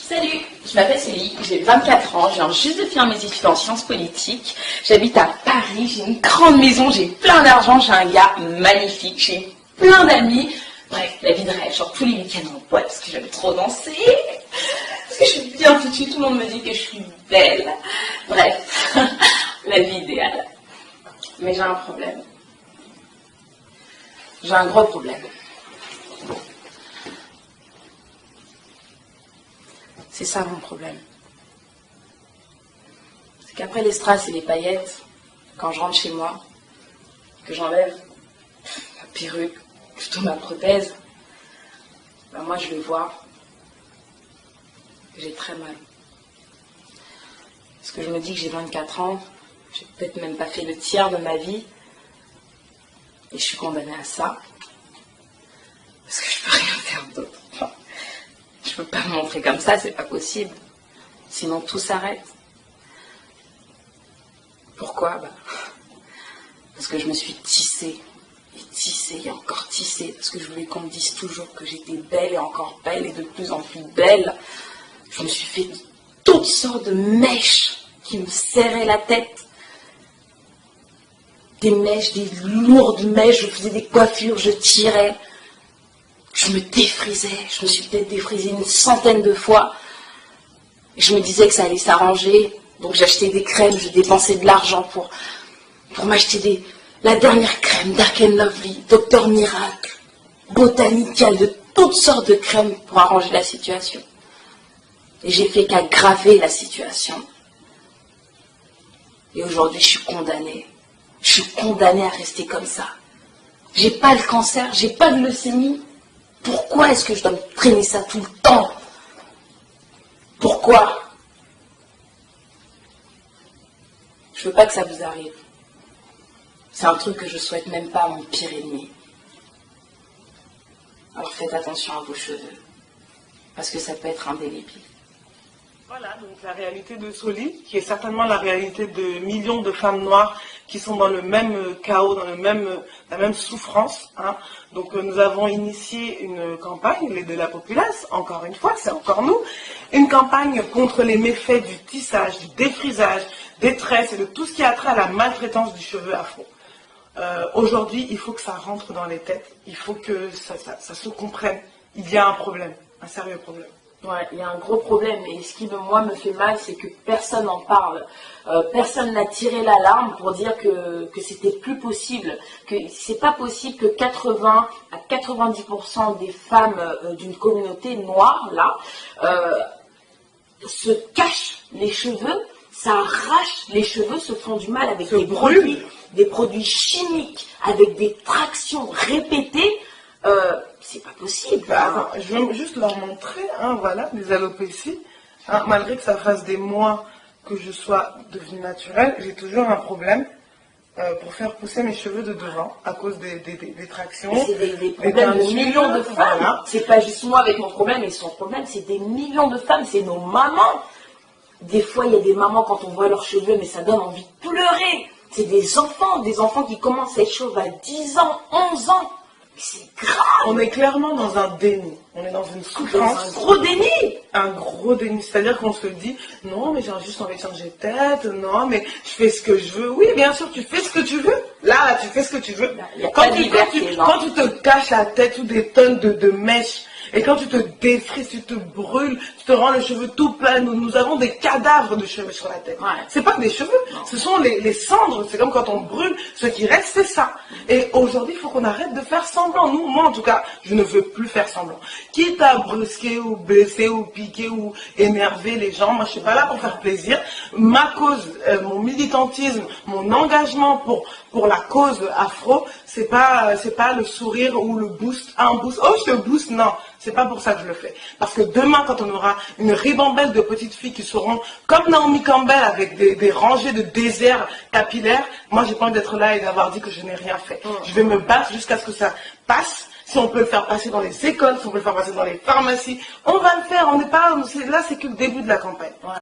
Salut, je m'appelle Célie, j'ai 24 ans, je viens juste de finir mes études en sciences politiques. J'habite à Paris, j'ai une grande maison, j'ai plein d'argent, j'ai un gars magnifique, j'ai plein d'amis. Bref, la vie de rêve, genre tous les week-ends en boîte parce que j'aime trop danser. Parce que je suis bien foutue, tout le monde me dit que je suis belle. Bref, la vie idéale. Mais j'ai un problème. J'ai un gros problème. C'est ça mon problème. C'est qu'après les strass et les paillettes, quand je rentre chez moi, que j'enlève ma perruque, plutôt ma prothèse, ben moi je le vois, j'ai très mal. Parce que je me dis que j'ai 24 ans, j'ai peut-être même pas fait le tiers de ma vie, et je suis condamnée à ça, parce que je peux rien faire d'autre. Enfin, je peux pas me montrer comme ça, c'est pas possible. Sinon tout s'arrête. Pourquoi? Parce que je me suis tissée, et encore tissée, parce que je voulais qu'on me dise toujours que j'étais belle et encore belle et de plus en plus belle. Je me suis fait toutes sortes de mèches qui me serraient la tête. Des mèches, des lourdes mèches, je faisais des coiffures, je tirais. Je me défrisais, je me suis peut-être défrisée une centaine de fois. Et je me disais que ça allait s'arranger. Donc j'achetais des crèmes, je dépensais de l'argent pour m'acheter la dernière crème, Dark and Lovely, Docteur Miracle, Botanical, de toutes sortes de crèmes pour arranger la situation. Et j'ai fait qu'aggraver la situation. Et aujourd'hui, je suis condamnée. Je suis condamnée à rester comme ça. J'ai pas le cancer, j'ai pas de leucémie. Pourquoi est-ce que je dois me traîner ça tout le temps? Pourquoi? Je veux pas que ça vous arrive. C'est un truc que je souhaite même pas à mon pire ennemi. Alors faites attention à vos cheveux, parce que ça peut être indélébile. Voilà, donc la réalité de Soli, qui est certainement la réalité de millions de femmes noires qui sont dans le même chaos, dans la même souffrance. Hein. Donc nous avons initié une campagne, l'aide de la populace, encore une fois, c'est encore nous, une campagne contre les méfaits du tissage, du défrisage, des tresses et de tout ce qui a trait à la maltraitance du cheveu afro. Aujourd'hui, il faut que ça rentre dans les têtes, il faut que ça se comprenne. Il y a un problème, un sérieux problème. Ouais, il y a un gros problème et ce qui moi me fait mal, c'est que personne n'en parle. Personne n'a tiré l'alarme pour dire que c'était plus possible, que c'est pas possible que 80 à 90% des femmes d'une communauté noire là se cachent les cheveux, ça arrache les cheveux, se font du mal avec des produits chimiques, avec des tractions répétées. C'est pas possible. Je vais juste leur montrer, hein, voilà, les alopécies. Hein, malgré que ça fasse des mois que je sois devenue naturelle, j'ai toujours un problème pour faire pousser mes cheveux de devant à cause des tractions. C'est des problèmes de millions de femmes. Voilà. C'est pas juste moi avec mon problème et son problème, c'est des millions de femmes, c'est nos mamans. Des fois, il y a des mamans, quand on voit leurs cheveux, mais ça donne envie de pleurer. C'est des enfants qui commencent à être chauves à 10 ans, 11 ans. C'est grave. On est clairement dans un déni. On est dans une souffrance. Un gros déni. Un gros déni. C'est-à-dire qu'on se dit, non, mais j'ai juste envie de changer de tête. Non, mais je fais ce que je veux. Oui, bien sûr, tu fais ce que tu veux. Là, tu fais ce que tu veux. Quand tu te caches la tête ou des tonnes de mèches, et quand tu te défrises, tu te brûles, tu te rends les cheveux tout pleins. Nous avons des cadavres de cheveux sur la tête. Ouais. C'est pas que des cheveux, non. Ce sont les cendres. C'est comme quand on brûle, ce qui reste, c'est ça. Et aujourd'hui, il faut qu'on arrête de faire semblant. Moi, en tout cas, je ne veux plus faire semblant. Quitte à brusquer ou blesser ou piquer ou énerver les gens, moi, je suis pas là pour faire plaisir. Ma cause, mon militantisme, mon engagement pour la cause afro, c'est pas le sourire ou le boost. Un boost. Oh, je te booste, non. C'est pas pour ça que je le fais. Parce que demain, quand on aura une ribambelle de petites filles qui seront comme Naomi Campbell avec des rangées de déserts capillaires, moi, j'ai pas envie d'être là et d'avoir dit que je n'ai rien fait. Je vais me battre jusqu'à ce que ça passe. Si on peut le faire passer dans les écoles, si on peut le faire passer dans les pharmacies, on va le faire. On n'est pas là, c'est que le début de la campagne.